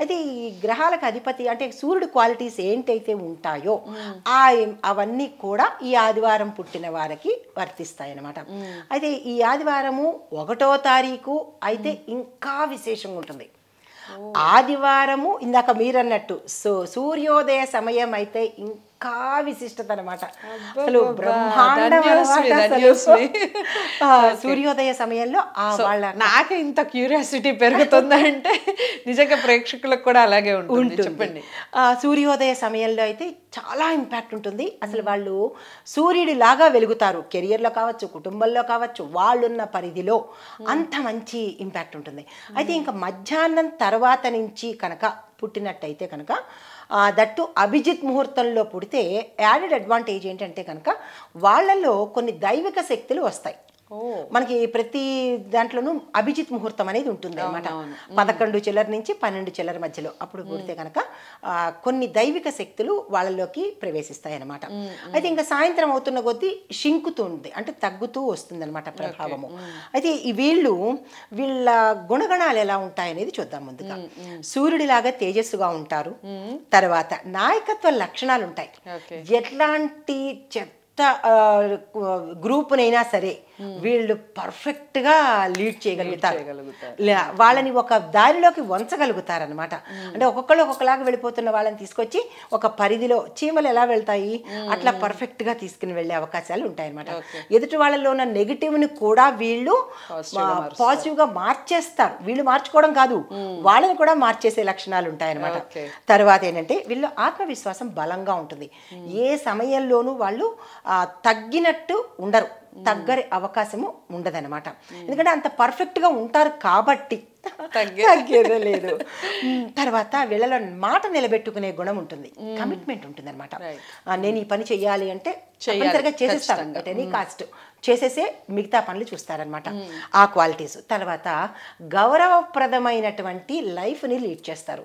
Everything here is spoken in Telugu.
అయితే ఈ గ్రహాలకు అధిపతి అంటే సూర్యుడి క్వాలిటీస్ ఏంటైతే ఉంటాయో అవన్నీ కూడా ఈ ఆదివారం పుట్టిన వారికి వర్తిస్తాయి అన్నమాట. అయితే ఈ ఆదివారము 1వ తారీఖు అయితే ఇంకా విశేషంగా ఉంటుంది. ఆదివారము ఇందాక మీరన్నట్టు సూర్యోదయ సమయం అయితే ఇంకా విశిష్టత అనమాట. అసలు బ్రహ్మాండం సూర్యోదయ సమయంలో వాళ్ళ నాకే ఇంత క్యూరియాసిటీ పెరుగుతుందంటే నిజంగా ప్రేక్షకులకు కూడా అలాగే ఉంటుంది. చెప్పండి. సూర్యోదయ సమయంలో అయితే చాలా ఇంపాక్ట్ ఉంటుంది. అసలు వాళ్ళు సూర్యుడి లాగా వెలుగుతారు. కెరియర్లో కావచ్చు, కుటుంబంలో కావచ్చు, వాళ్ళున్న పరిధిలో అంత మంచి ఇంపాక్ట్ ఉంటుంది. అయితే ఇంకా మధ్యాహ్నం తర్వాత నుంచి కనుక పుట్టినట్టయితే కనుక దట్టు అభిజిత్ ముహూర్తంలో పుడితే యాడెడ్ అడ్వాంటేజ్ ఏంటంటే కనుక వాళ్ళల్లో కొన్ని దైవిక శక్తులు వస్తాయి. మనకి ప్రతి దాంట్లోనూ అభిజిత్ ముహూర్తం అనేది ఉంటుంది అనమాట. 11 చిల్లర నుంచి 12 చిల్లర మధ్యలో అప్పుడు పుడితే కనుక కొన్ని దైవిక శక్తులు వాళ్ళలోకి ప్రవేశిస్తాయి అనమాట. అయితే ఇంకా సాయంత్రం అవుతున్న కొద్దీ షింకుతుంది, అంటే తగ్గుతూ వస్తుంది అనమాట ప్రభావము. అయితే వీళ్ళ గుణగణాలు ఎలా ఉంటాయనేది చూద్దాం. ముందుగా సూర్యుడిలాగా తేజస్సుగా ఉంటారు. తర్వాత నాయకత్వ లక్షణాలు ఉంటాయి. ఎట్లాంటి గ్రూపునైనా సరే వీళ్ళు పర్ఫెక్ట్గా లీడ్ చేయగలుగుతారు. వాళ్ళని ఒక దారిలోకి వంచగలుగుతారనమాట. అంటే ఒక్కొక్కలాగా వెళ్ళిపోతున్న వాళ్ళని తీసుకొచ్చి ఒక పరిధిలో చీమలు ఎలా వెళ్తాయి అట్లా పర్ఫెక్ట్గా తీసుకుని వెళ్ళే అవకాశాలు ఉంటాయన్నమాట. ఎదుటి వాళ్ళలో ఉన్న నెగిటివ్ని కూడా వీళ్ళు పాజిటివ్గా మార్చేస్తారు. వీళ్ళు మార్చుకోవడం కాదు, వాళ్ళని కూడా మార్చేసే లక్షణాలు ఉంటాయన్నమాట. తర్వాత ఏంటంటే వీళ్ళు ఆత్మవిశ్వాసం బలంగా ఉంటుంది. ఏ సమయంలోనూ వాళ్ళు తగ్గినట్టు ఉండరు, తగ్గరి అవకాశము ఉండదన్నమాట. ఎందుకంటే అంత పర్ఫెక్ట్గా ఉంటారు కాబట్టి తగ్గేదే లేదు. తర్వాత వీళ్ళలో మాట నిలబెట్టుకునే గుణం ఉంటుంది, కమిట్మెంట్ ఉంటుంది అనమాట. నేను ఈ పని చెయ్యాలి అంటే తప్పనిసరిగా చేసేస్తాను, అట్ ఎనీ కాస్ట్ చేసేసే మిగతా పనులు చూస్తారనమాట. ఆ క్వాలిటీస్. తర్వాత గౌరవప్రదమైనటువంటి లైఫ్ని లీడ్ చేస్తారు.